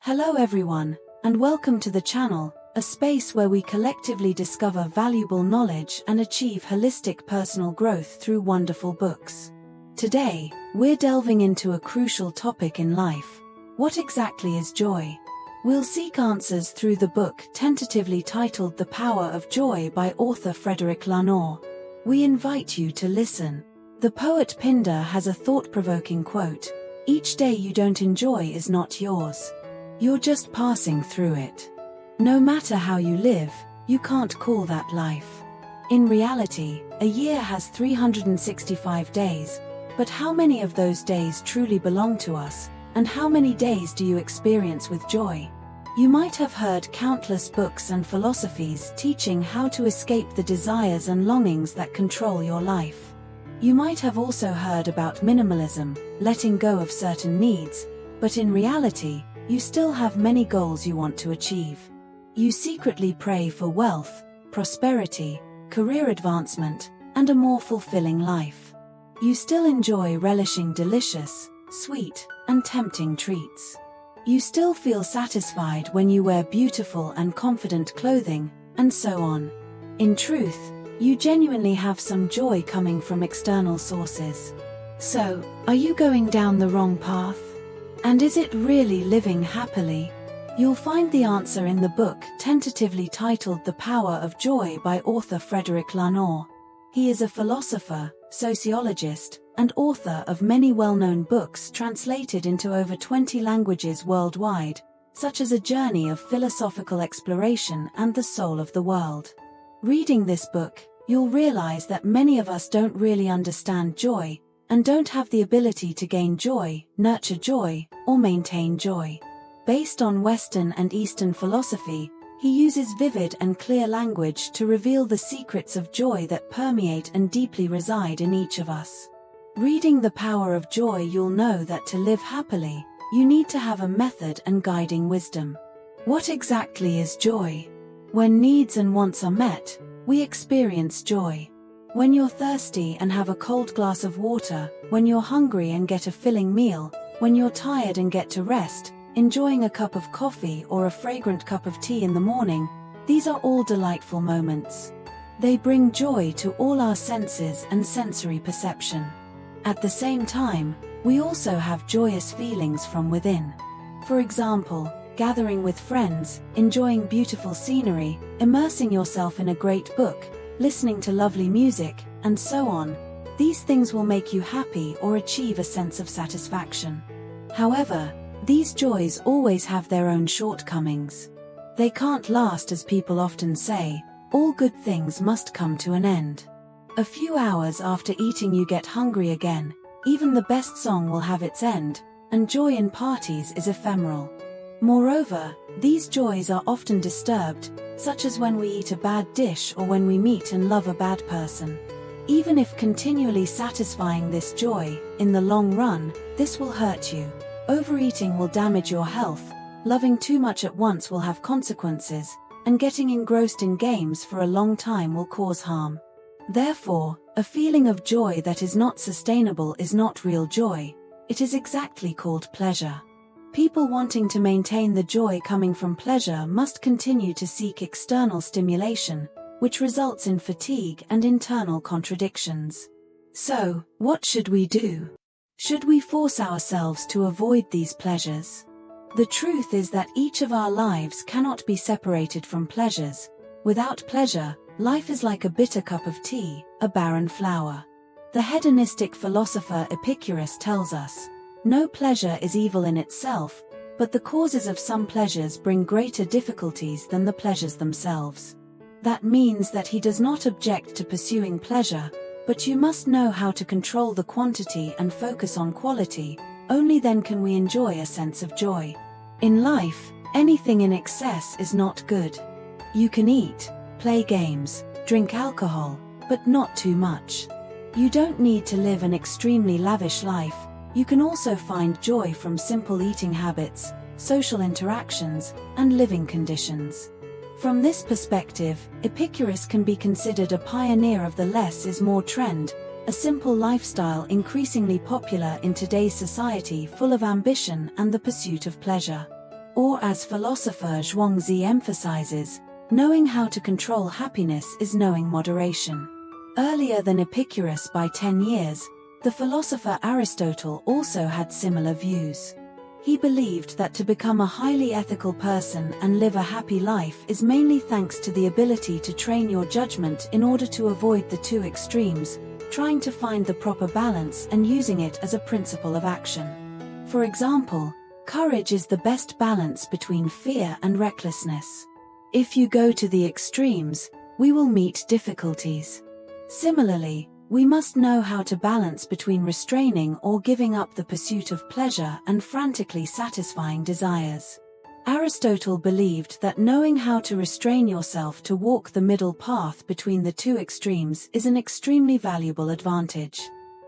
Hello everyone, and welcome to the channel, a space where we collectively discover valuable knowledge and achieve holistic personal growth through wonderful books. Today, we're delving into a crucial topic in life. What exactly is joy? We'll seek answers through the book tentatively titled The Power of Joy by author Frederick Lanoux. We invite you to listen. The poet Pindar has a thought-provoking quote: "Each day you don't enjoy is not yours. You're just passing through it. No matter how you live, you can't call that life." In reality, a year has 365 days, but how many of those days truly belong to us, and how many days do you experience with joy? You might have heard countless books and philosophies teaching how to escape the desires and longings that control your life. You might have also heard about minimalism, letting go of certain needs, but in reality, you still have many goals you want to achieve. You secretly pray for wealth, prosperity, career advancement, and a more fulfilling life. You still enjoy relishing delicious, sweet, and tempting treats. You still feel satisfied when you wear beautiful and confident clothing, and so on. In truth, you genuinely have some joy coming from external sources. So, are you going down the wrong path? And is it really living happily? You'll find the answer in the book tentatively titled The Power of Joy by author Frederick Lanoux. He is a philosopher, sociologist, and author of many well-known books translated into over 20 languages worldwide, such as A Journey of Philosophical Exploration and The Soul of the World. Reading this book, you'll realize that many of us don't really understand joy, and don't have the ability to gain joy, nurture joy, or maintain joy. Based on Western and Eastern philosophy, he uses vivid and clear language to reveal the secrets of joy that permeate and deeply reside in each of us. Reading The Power of Joy, you'll know that to live happily, you need to have a method and guiding wisdom. What exactly is joy? When needs and wants are met, we experience joy. When you're thirsty and have a cold glass of water, when you're hungry and get a filling meal, when you're tired and get to rest, enjoying a cup of coffee or a fragrant cup of tea in the morning, these are all delightful moments. They bring joy to all our senses and sensory perception. At the same time, we also have joyous feelings from within. For example, gathering with friends, enjoying beautiful scenery, immersing yourself in a great book, listening to lovely music, and so on. These things will make you happy or achieve a sense of satisfaction. However, these joys always have their own shortcomings. They can't last, as people often say. All good things must come to an end. A few hours after eating you get hungry again. Even the best song will have its end, and joy in parties is ephemeral. Moreover, these joys are often disturbed, such as when we eat a bad dish or when we meet and love a bad person. Even if continually satisfying this joy, in the long run, this will hurt you. Overeating will damage your health, loving too much at once will have consequences, and getting engrossed in games for a long time will cause harm. Therefore, a feeling of joy that is not sustainable is not real joy. It is exactly called pleasure. People wanting to maintain the joy coming from pleasure must continue to seek external stimulation, which results in fatigue and internal contradictions. So, what should we do? Should we force ourselves to avoid these pleasures? The truth is that each of our lives cannot be separated from pleasures. Without pleasure, life is like a bitter cup of tea, a barren flower. The hedonistic philosopher Epicurus tells us, "No pleasure is evil in itself, but the causes of some pleasures bring greater difficulties than the pleasures themselves." That means that he does not object to pursuing pleasure, but you must know how to control the quantity and focus on quality. Only then can we enjoy a sense of joy. In life, anything in excess is not good. You can eat, play games, drink alcohol, but not too much. You don't need to live an extremely lavish life. You can also find joy from simple eating habits, social interactions, and living conditions. From this perspective, Epicurus can be considered a pioneer of the less is more trend, a simple lifestyle increasingly popular in today's society full of ambition and the pursuit of pleasure. Or as philosopher Zhuangzi emphasizes, knowing how to control happiness is knowing moderation. Earlier than Epicurus by 10 years, the philosopher Aristotle also had similar views. He believed that to become a highly ethical person and live a happy life is mainly thanks to the ability to train your judgment in order to avoid the two extremes, trying to find the proper balance and using it as a principle of action. For example, courage is the best balance between fear and recklessness. If you go to the extremes, we will meet difficulties. Similarly, we must know how to balance between restraining or giving up the pursuit of pleasure and frantically satisfying desires. Aristotle believed that knowing how to restrain yourself to walk the middle path between the two extremes is an extremely valuable advantage.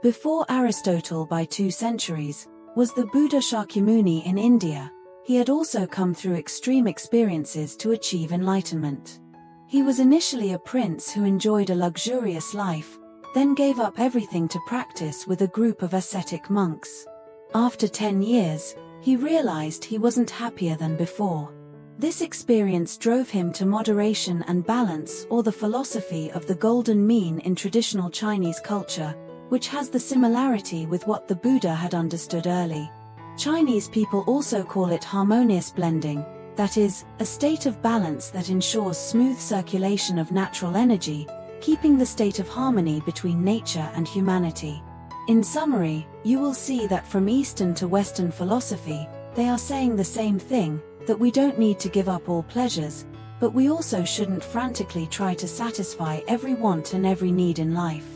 Before Aristotle by 2 centuries, was the Buddha Shakyamuni in India. He had also come through extreme experiences to achieve enlightenment. He was initially a prince who enjoyed a luxurious life, then gave up everything to practice with a group of ascetic monks. After 10 years, he realized he wasn't happier than before. This experience drove him to moderation and balance, or the philosophy of the golden mean in traditional Chinese culture, which has the similarity with what the Buddha had understood early. Chinese people also call it harmonious blending, that is, a state of balance that ensures smooth circulation of natural energy, keeping the state of harmony between nature and humanity. In summary, you will see that from Eastern to Western philosophy, they are saying the same thing, that we don't need to give up all pleasures, but we also shouldn't frantically try to satisfy every want and every need in life.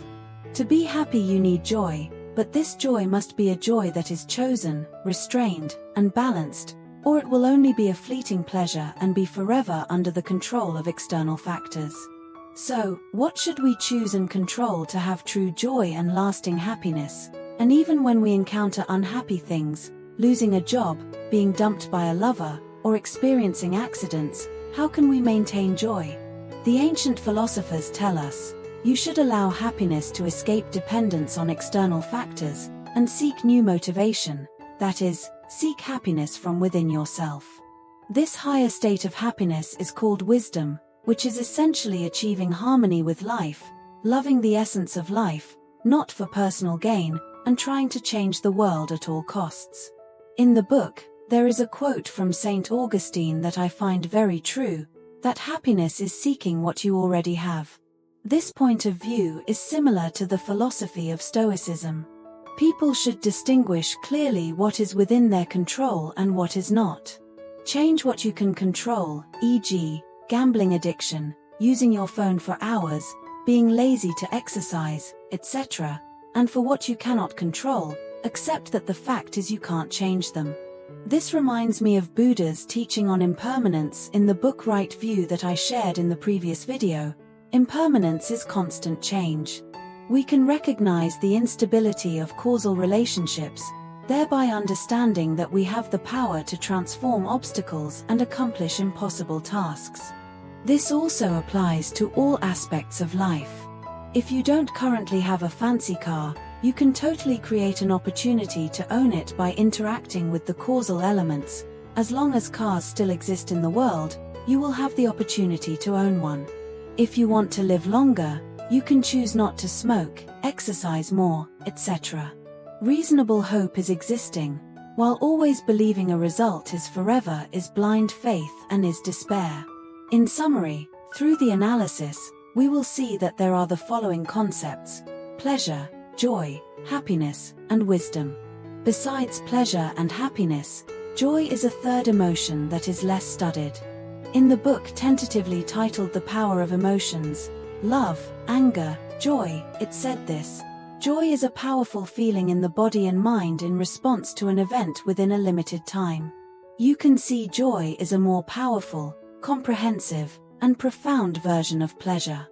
To be happy you need joy, but this joy must be a joy that is chosen, restrained, and balanced, or it will only be a fleeting pleasure and be forever under the control of external factors. So, what should we choose and control to have true joy and lasting happiness? And even when we encounter unhappy things, losing a job, being dumped by a lover, or experiencing accidents, how can we maintain joy? The ancient philosophers tell us, you should allow happiness to escape dependence on external factors, and seek new motivation, that is, seek happiness from within yourself. This higher state of happiness is called wisdom, which is essentially achieving harmony with life, loving the essence of life, not for personal gain, and trying to change the world at all costs. In the book, there is a quote from St. Augustine that I find very true, that happiness is seeking what you already have. This point of view is similar to the philosophy of Stoicism. People should distinguish clearly what is within their control and what is not. Change what you can control, e.g., gambling addiction, using your phone for hours, being lazy to exercise, etc., and for what you cannot control, accept that the fact is you can't change them. This reminds me of Buddha's teaching on impermanence in the book Right View that I shared in the previous video. Impermanence is constant change. We can recognize the instability of causal relationships, thereby understanding that we have the power to transform obstacles and accomplish impossible tasks. This also applies to all aspects of life. If you don't currently have a fancy car, you can totally create an opportunity to own it by interacting with the causal elements. As long as cars still exist in the world, you will have the opportunity to own one. If you want to live longer, you can choose not to smoke, exercise more, etc. Reasonable hope is existing, while always believing a result is forever is blind faith and is despair. In summary, through the analysis, we will see that there are the following concepts: pleasure, joy, happiness, and wisdom. Besides pleasure and happiness, joy is a third emotion that is less studied. In the book tentatively titled The Power of Emotions, Love, Anger, Joy, it said this: joy is a powerful feeling in the body and mind in response to an event within a limited time. You can see joy is a more powerful, comprehensive, and profound version of pleasure.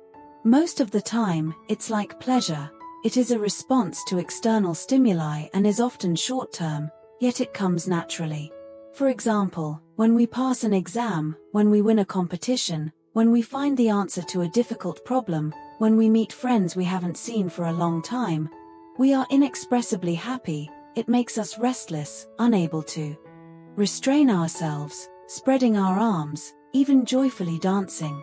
Most of the time, it's like pleasure. It is a response to external stimuli and is often short-term, yet it comes naturally. For example, when we pass an exam, when we win a competition, when we find the answer to a difficult problem, when we meet friends we haven't seen for a long time, we are inexpressibly happy. It makes us restless, unable to restrain ourselves, spreading our arms, even joyfully dancing.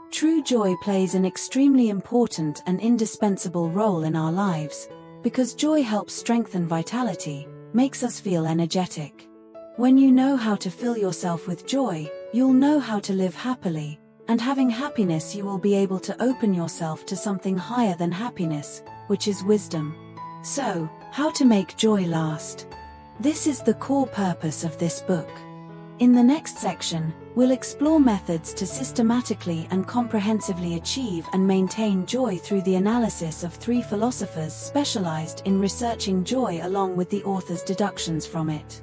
True joy plays an extremely important and indispensable role in our lives, because joy helps strengthen vitality, makes us feel energetic. When you know how to fill yourself with joy, you'll know how to live happily, and having happiness you will be able to open yourself to something higher than happiness, which is wisdom. So, how to make joy last? This is the core purpose of this book. In the next section, we'll explore methods to systematically and comprehensively achieve and maintain joy through the analysis of 3 philosophers specialized in researching joy along with the author's deductions from it.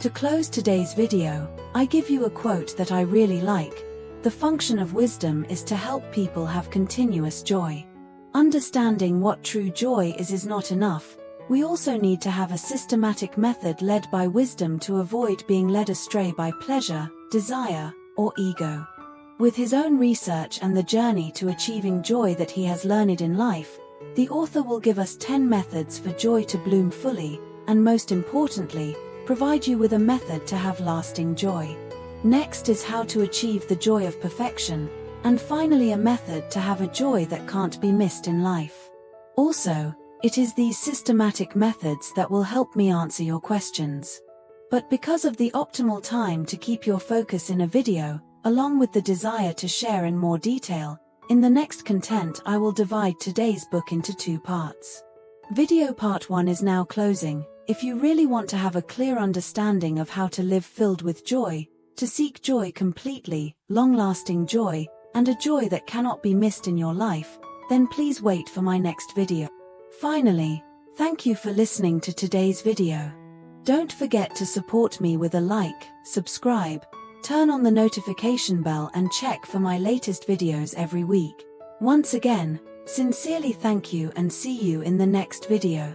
To close today's video, I give you a quote that I really like. The function of wisdom is to help people have continuous joy. Understanding what true joy is not enough. We also need to have a systematic method led by wisdom to avoid being led astray by pleasure, desire, or ego. With his own research and the journey to achieving joy that he has learned in life, the author will give us 10 methods for joy to bloom fully, and most importantly, provide you with a method to have lasting joy. Next is how to achieve the joy of perfection, and finally a method to have a joy that can't be missed in life. Also, it is these systematic methods that will help me answer your questions. But because of the optimal time to keep your focus in a video, along with the desire to share in more detail, in the next content I will divide today's book into 2 parts. Video part 1 is now closing. If you really want to have a clear understanding of how to live filled with joy, to seek joy completely, long-lasting joy, and a joy that cannot be missed in your life, then please wait for my next video. Finally, thank you for listening to today's video. Don't forget to support me with a like, subscribe, turn on the notification bell and check for my latest videos every week. Once again, sincerely thank you and see you in the next video.